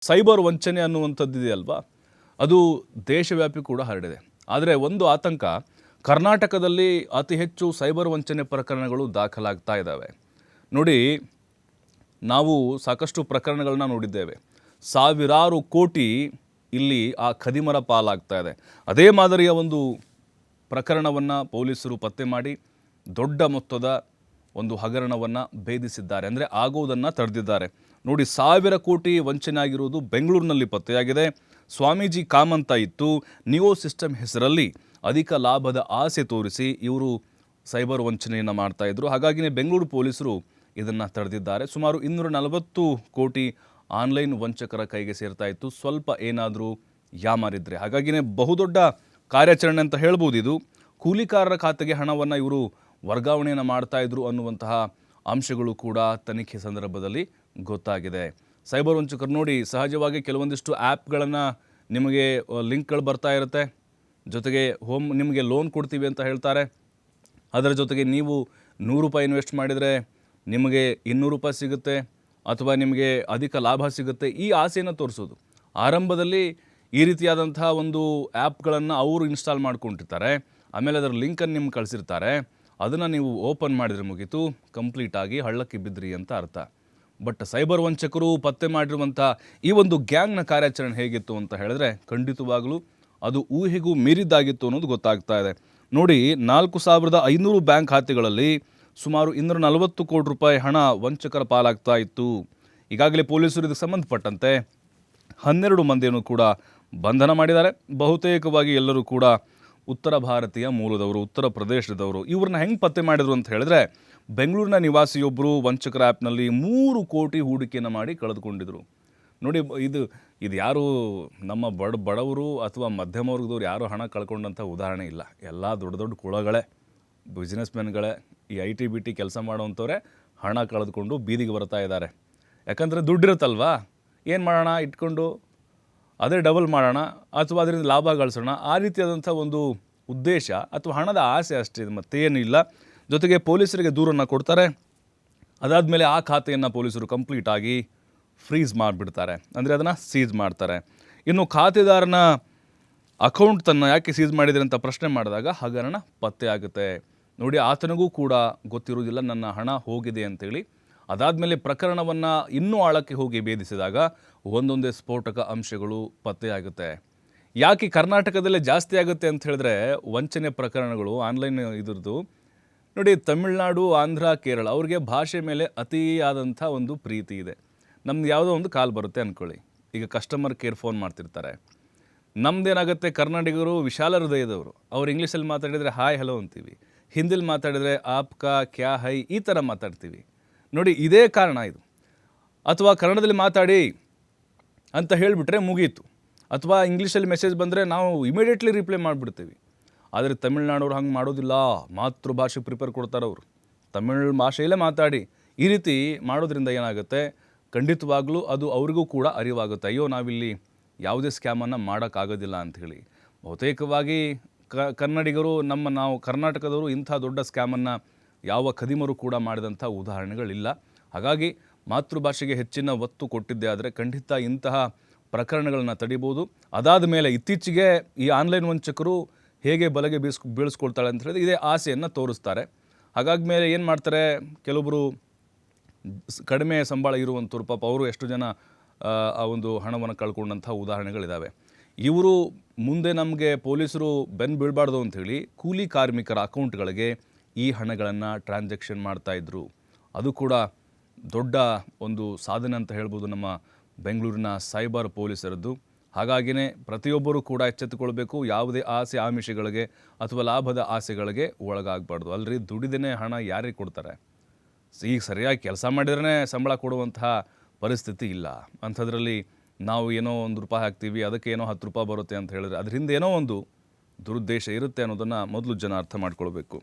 Cyber ವಂಚನೆ ಅನ್ನುವಂಥದ್ದಿದೆಯಲ್ವಾ, ಅದು ದೇಶವ್ಯಾಪಿ ಕೂಡ ಹರಡಿದೆ. ಆದರೆ ಒಂದು ಆತಂಕ, ಕರ್ನಾಟಕದಲ್ಲಿ ಅತಿ ಹೆಚ್ಚು ಸೈಬರ್ ವಂಚನೆ ಪ್ರಕರಣಗಳು ದಾಖಲಾಗ್ತಾ ಇದ್ದಾವೆ. ನೋಡಿ, ನಾವು ಸಾಕಷ್ಟು ಪ್ರಕರಣಗಳನ್ನ ನೋಡಿದ್ದೇವೆ. ಸಾವಿರಾರು ಕೋಟಿ ಇಲ್ಲಿ ಆ ಖದೀಮರ ಪಾಲಾಗ್ತಾ ಇದೆ. ಅದೇ ಮಾದರಿಯ ಒಂದು ಪ್ರಕರಣವನ್ನು ಪೊಲೀಸರು ಪತ್ತೆ ಮಾಡಿ ದೊಡ್ಡ ಮೊತ್ತದ ಒಂದು ಹಗರಣವನ್ನು ಭೇದಿಸಿದ್ದಾರೆ, ಅಂದರೆ ಆಗುವುದನ್ನು ತಡೆದಿದ್ದಾರೆ. ನೋಡಿ, 1000 ಕೋಟಿ ವಂಚನೆ ಆಗಿರುವುದು ಬೆಂಗಳೂರಿನಲ್ಲಿ ಪತ್ತೆಯಾಗಿದೆ. ಸ್ವಾಮೀಜಿ ಕಾಮಂತ ಇತ್ತು. ನಿಯೋ ಸಿಸ್ಟಮ್ ಹೆಸರಲ್ಲಿ ಅಧಿಕ ಲಾಭದ ಆಸೆ ತೋರಿಸಿ ಇವರು ಸೈಬರ್ ವಂಚನೆಯನ್ನು ಮಾಡ್ತಾಯಿದ್ರು. ಹಾಗಾಗಿನೇ ಬೆಂಗಳೂರು ಪೊಲೀಸರು ಇದನ್ನು ತಡೆದಿದ್ದಾರೆ. ಸುಮಾರು 240 ಕೋಟಿ ಆನ್ಲೈನ್ ವಂಚಕರ ಕೈಗೆ ಸೇರ್ತಾ ಇತ್ತು, ಸ್ವಲ್ಪ ಏನಾದರೂ ಯಾಮಾರಿದ್ರೆ. ಹಾಗಾಗಿನೇ ಬಹುದೊಡ್ಡ ಕಾರ್ಯಾಚರಣೆ ಅಂತ ಹೇಳ್ಬೋದು ಇದು. ಕೂಲಿಕಾರರ ಖಾತೆಗೆ ಹಣವನ್ನು ಇವರು ವರ್ಗಾವಣೆಯನ್ನು ಮಾಡ್ತಾಯಿದ್ರು ಅನ್ನುವಂತಹ ಅಂಶಗಳು ಕೂಡ ತನಿಖೆ ಸಂದರ್ಭದಲ್ಲಿ ಗೊತ್ತಾಗಿದೆ. ಸೈಬರ್ ವಂಚಕರು ನೋಡಿ, ಸಹಜವಾಗಿ ಕೆಲವೊಂದಿಷ್ಟು ಆ್ಯಪ್ಗಳನ್ನು ನಿಮಗೆ ಲಿಂಕ್ಗಳು ಬರ್ತಾ ಇರುತ್ತೆ. ಜೊತೆಗೆ ನಿಮಗೆ ಲೋನ್ ಕೊಡ್ತೀವಿ ಅಂತ ಹೇಳ್ತಾರೆ. ಅದರ ಜೊತೆಗೆ ನೀವು 100 ರೂಪಾಯಿ ಇನ್ವೆಸ್ಟ್ ಮಾಡಿದರೆ ನಿಮಗೆ 200 ರೂಪಾಯಿ ಸಿಗುತ್ತೆ, ಅಥವಾ ನಿಮಗೆ ಅಧಿಕ ಲಾಭ ಸಿಗುತ್ತೆ, ಈ ಆಸೆಯನ್ನು ತೋರಿಸೋದು. ಆರಂಭದಲ್ಲಿ ಈ ರೀತಿಯಾದಂತಹ ಒಂದು ಆ್ಯಪ್ಗಳನ್ನು ಅವರು ಇನ್ಸ್ಟಾಲ್ ಮಾಡ್ಕೊಂಡಿರ್ತಾರೆ. ಆಮೇಲೆ ಅದರ ಲಿಂಕನ್ನು ನಿಮ್ಗೆ ಕಳಿಸಿರ್ತಾರೆ. ಅದನ್ನು ನೀವು ಓಪನ್ ಮಾಡಿದರೆ ಮುಗೀತು, ಕಂಪ್ಲೀಟಾಗಿ ಹಳ್ಳಕ್ಕೆ ಬಿದ್ದಿರಿ ಅಂತ ಅರ್ಥ. ಬಟ್ ಸೈಬರ್ ವಂಚಕರು ಪತ್ತೆ ಮಾಡಿರುವಂಥ ಈ ಒಂದು ಗ್ಯಾಂಗ್ನ ಕಾರ್ಯಾಚರಣೆ ಹೇಗಿತ್ತು ಅಂತ ಹೇಳಿದ್ರೆ, ಖಂಡಿತವಾಗಲೂ ಅದು ಊಹೆಗೂ ಮೀರಿದ್ದಾಗಿತ್ತು ಅನ್ನೋದು ಗೊತ್ತಾಗ್ತಾ ಇದೆ. ನೋಡಿ, 4500 ಬ್ಯಾಂಕ್ ಖಾತೆಗಳಲ್ಲಿ ಸುಮಾರು 240 ಕೋಟಿ ರೂಪಾಯಿ ಹಣ ವಂಚಕರ ಪಾಲಾಗ್ತಾ ಇತ್ತು. ಈಗಾಗಲೇ ಪೊಲೀಸರು ಇದಕ್ಕೆ ಸಂಬಂಧಪಟ್ಟಂತೆ 12 ಮಂದಿಯನ್ನು ಕೂಡ ಬಂಧನ ಮಾಡಿದ್ದಾರೆ. ಬಹುತೇಕವಾಗಿ ಎಲ್ಲರೂ ಕೂಡ ಉತ್ತರ ಭಾರತೀಯ ಮೂಲದವರು, ಉತ್ತರ ಪ್ರದೇಶದವರು. ಇವ್ರನ್ನ ಹೆಂಗೆ ಪತ್ತೆ ಮಾಡಿದ್ರು ಅಂತ ಹೇಳಿದ್ರೆ, ಬೆಂಗಳೂರಿನ ನಿವಾಸಿಯೊಬ್ಬರು ವಂಚಕರ ಆ್ಯಪ್ನಲ್ಲಿ 3 ಕೋಟಿ ಹೂಡಿಕೆಯನ್ನು ಮಾಡಿ ಕಳೆದುಕೊಂಡಿದ್ರು. ನೋಡಿ, ಇದು ಯಾರು ನಮ್ಮ ಬಡವರು ಅಥವಾ ಮಧ್ಯಮ ವರ್ಗದವ್ರು ಯಾರು ಹಣ ಕಳ್ಕೊಂಡಂಥ ಉದಾಹರಣೆ ಇಲ್ಲ. ಎಲ್ಲ ದೊಡ್ಡ ದೊಡ್ಡ ಕುಳಗಳೇ, ಬಿಸ್ನೆಸ್ ಮೆನ್ಗಳೇ, ಈ IT BT ಕೆಲಸ ಮಾಡೋವಂಥವ್ರೆ ಹಣ ಕಳೆದುಕೊಂಡು ಬೀದಿಗೆ ಬರ್ತಾ ಇದ್ದಾರೆ. ಯಾಕಂದರೆ ದುಡ್ಡಿರುತ್ತಲ್ವಾ, ಏನು ಮಾಡೋಣ ಇಟ್ಕೊಂಡು ಅದೇ ಡಬಲ್ ಮಾಡೋಣ ಅಥವಾ ಅದರಿಂದ ಲಾಭ ಗಳಿಸೋಣ, ಆ ರೀತಿಯಾದಂಥ ಒಂದು ಉದ್ದೇಶ ಅಥವಾ ಹಣದ ಆಸೆ ಅಷ್ಟೇ, ಮತ್ತೇನಿಲ್ಲ. ಜೊತೆಗೆ ಪೊಲೀಸರಿಗೆ ದೂರನ್ನು ಕೊಡ್ತಾರೆ. ಅದಾದಮೇಲೆ ಆ ಖಾತೆಯನ್ನು ಪೊಲೀಸರು ಕಂಪ್ಲೀಟಾಗಿ ಫ್ರೀಸ್ ಮಾಡಿಬಿಡ್ತಾರೆ, ಅಂದರೆ ಅದನ್ನು ಸೀಸ್ ಮಾಡ್ತಾರೆ. ಇನ್ನು ಖಾತೆದಾರನ ಅಕೌಂಟ್ ತನ್ನ ಯಾಕೆ ಸೀಸ್ ಮಾಡಿದರೆ ಅಂತ ಪ್ರಶ್ನೆ ಮಾಡಿದಾಗ ಹಗರಣ ಪತ್ತೆ ಆಗುತ್ತೆ. ನೋಡಿ, ಆತನಿಗೂ ಕೂಡ ಗೊತ್ತಿರುವುದಿಲ್ಲ ನನ್ನ ಹಣ ಹೋಗಿದೆ ಅಂತೇಳಿ. ಅದಾದಮೇಲೆ ಪ್ರಕರಣವನ್ನು ಇನ್ನೂ ಆಳಕ್ಕೆ ಹೋಗಿ ಭೇದಿಸಿದಾಗ ಒಂದೊಂದೇ ಸ್ಫೋಟಕ ಅಂಶಗಳು ಪತ್ತೆಯಾಗುತ್ತೆ. ಯಾಕೆ ಕರ್ನಾಟಕದಲ್ಲೇ ಜಾಸ್ತಿ ಆಗುತ್ತೆ ಅಂತ ಹೇಳಿದ್ರೆ ವಂಚನೆ ಪ್ರಕರಣಗಳು ಆನ್ಲೈನ್ ಇದ್ರದ್ದು, ನೋಡಿ, ತಮಿಳುನಾಡು, ಆಂಧ್ರ, ಕೇರಳ ಅವ್ರಿಗೆ ಭಾಷೆ ಮೇಲೆ ಅತಿಯಾದಂಥ ಒಂದು ಪ್ರೀತಿ ಇದೆ. ನಮ್ದು ಯಾವುದೋ ಒಂದು ಕಾಲ್ ಬರುತ್ತೆ ಅಂದ್ಕೊಳ್ಳಿ, ಈಗ ಕಸ್ಟಮರ್ ಕೇರ್ ಫೋನ್ ಮಾಡ್ತಿರ್ತಾರೆ. ನಮ್ದೇನಾಗುತ್ತೆ, ಕನ್ನಡಿಗರು ವಿಶಾಲ ಹೃದಯದವರು. ಅವ್ರು ಇಂಗ್ಲೀಷಲ್ಲಿ ಮಾತಾಡಿದರೆ ಹಾಯ್ ಹಲೋ ಅಂತೀವಿ, ಹಿಂದಿಲಿ ಮಾತಾಡಿದರೆ ಆಪ್ಕಾ ಕ್ಯಾ ಹೈ ಈ ಥರ ಮಾತಾಡ್ತೀವಿ. ನೋಡಿ, ಇದೇ ಕಾರಣ ಇದು. ಅಥವಾ ಕನ್ನಡದಲ್ಲಿ ಮಾತಾಡಿ ಅಂತ ಹೇಳಿಬಿಟ್ರೆ ಮುಗೀತು, ಅಥವಾ ಇಂಗ್ಲೀಷಲ್ಲಿ ಮೆಸೇಜ್ ಬಂದರೆ ನಾವು ಇಮಿಡಿಯೇಟ್ಲಿ ರಿಪ್ಲೈ ಮಾಡಿಬಿಡ್ತೀವಿ. ಆದರೆ ತಮಿಳ್ನಾಡವ್ರು ಹಂಗೆ ಮಾಡೋದಿಲ್ಲ, ಮಾತೃಭಾಷೆ ಪ್ರಿಪೇರ್ ಕೊಡ್ತಾರೆ ಅವರು, ತಮಿಳ್ ಭಾಷೆಯಲ್ಲೇ ಮಾತಾಡಿ. ಈ ರೀತಿ ಮಾಡೋದ್ರಿಂದ ಏನಾಗುತ್ತೆ, ಖಂಡಿತವಾಗ್ಲೂ ಅದು ಅವರಿಗೂ ಕೂಡ ಅರಿವಾಗುತ್ತೆ, ಅಯ್ಯೋ ನಾವಿಲ್ಲಿ ಯಾವುದೇ ಸ್ಕ್ಯಾಮನ್ನು ಮಾಡೋಕ್ಕಾಗೋದಿಲ್ಲ ಅಂಥೇಳಿ. ಬಹುತೇಕವಾಗಿ ಕನ್ನಡಿಗರು ನಾವು ಕರ್ನಾಟಕದವರು ಇಂಥ ದೊಡ್ಡ ಸ್ಕ್ಯಾಮನ್ನು ಯಾವ ಖದೀಮರು ಕೂಡ ಮಾಡಿದಂಥ ಉದಾಹರಣೆಗಳಿಲ್ಲ. ಹಾಗಾಗಿ ಮಾತೃಭಾಷೆಗೆ ಹೆಚ್ಚಿನ ಒತ್ತು ಕೊಟ್ಟಿದ್ದೇ ಆದರೆ ಖಂಡಿತ ಇಂತಹ ಪ್ರಕರಣಗಳನ್ನು ತಡಿಬೋದು. ಅದಾದ ಮೇಲೆ ಇತ್ತೀಚೆಗೆ ಈ ಆನ್ಲೈನ್ ವಂಚಕರು ಹೇಗೆ ಬಲೆಗೆ ಬೀಳಿಸ್ಕೊಳ್ತಾಳೆ ಅಂತ ಹೇಳಿದ್ರೆ ಇದೇ ಆಸೆಯನ್ನು ತೋರಿಸ್ತಾರೆ. ಹಾಗಾಗಿ ಮೇಲೆ ಏನು ಮಾಡ್ತಾರೆ, ಕೆಲವೊಬ್ಬರು ಕಡಿಮೆ ಸಂಬಳ ಇರುವಂಥವ್ರು ಪಾಪ ಅವರು ಎಷ್ಟು ಜನ ಆ ಒಂದು ಹಣವನ್ನು ಕಳ್ಕೊಂಡಂಥ ಉದಾಹರಣೆಗಳಿದ್ದಾವೆ. ಇವರು ಮುಂದೆ ನಮಗೆ ಪೊಲೀಸರು ಬೆನ್ನು ಬೀಳಬಾರ್ದು ಅಂಥೇಳಿ ಕೂಲಿ ಕಾರ್ಮಿಕರ ಅಕೌಂಟ್ಗಳಿಗೆ ಈ ಹಣಗಳನ್ನು ಟ್ರಾನ್ಸಾಕ್ಷನ್ ಮಾಡ್ತಾಯಿದ್ರು. ಅದು ಕೂಡ ದೊಡ್ಡ ಒಂದು ಸಾಧನೆ ಅಂತ ಹೇಳ್ಬೋದು ನಮ್ಮ ಬೆಂಗಳೂರಿನ ಸೈಬರ್ ಪೊಲೀಸರದ್ದು. ಹಾಗಾಗಿಯೇ ಪ್ರತಿಯೊಬ್ಬರೂ ಕೂಡ ಎಚ್ಚೆತ್ತುಕೊಳ್ಬೇಕು, ಯಾವುದೇ ಆಸೆ ಆಮಿಷಗಳಿಗೆ ಅಥವಾ ಲಾಭದ ಆಸೆಗಳಿಗೆ ಒಳಗಾಗಬಾರ್ದು. ಅಲ್ರಿ, ದುಡಿದೇ ಹಣ ಯಾರಿಗೆ ಕೊಡ್ತಾರೆ? ಈಗ ಸರಿಯಾಗಿ ಕೆಲಸ ಮಾಡಿದ್ರೇ ಸಂಬಳ ಕೊಡುವಂತಹ ಪರಿಸ್ಥಿತಿ ಇಲ್ಲ. ಅಂಥದ್ರಲ್ಲಿ ನಾವು ಏನೋ ₹1 ಹಾಕ್ತೀವಿ, ಅದಕ್ಕೆ ಏನೋ ₹10 ಬರುತ್ತೆ ಅಂತ ಹೇಳಿದ್ರೆ ಅದ್ರ ಹಿಂದೆ ಏನೋ ಒಂದು ದುರುದ್ದೇಶ ಇರುತ್ತೆ ಅನ್ನೋದನ್ನು ಮೊದಲು ಜನ ಅರ್ಥ ಮಾಡ್ಕೊಳ್ಬೇಕು.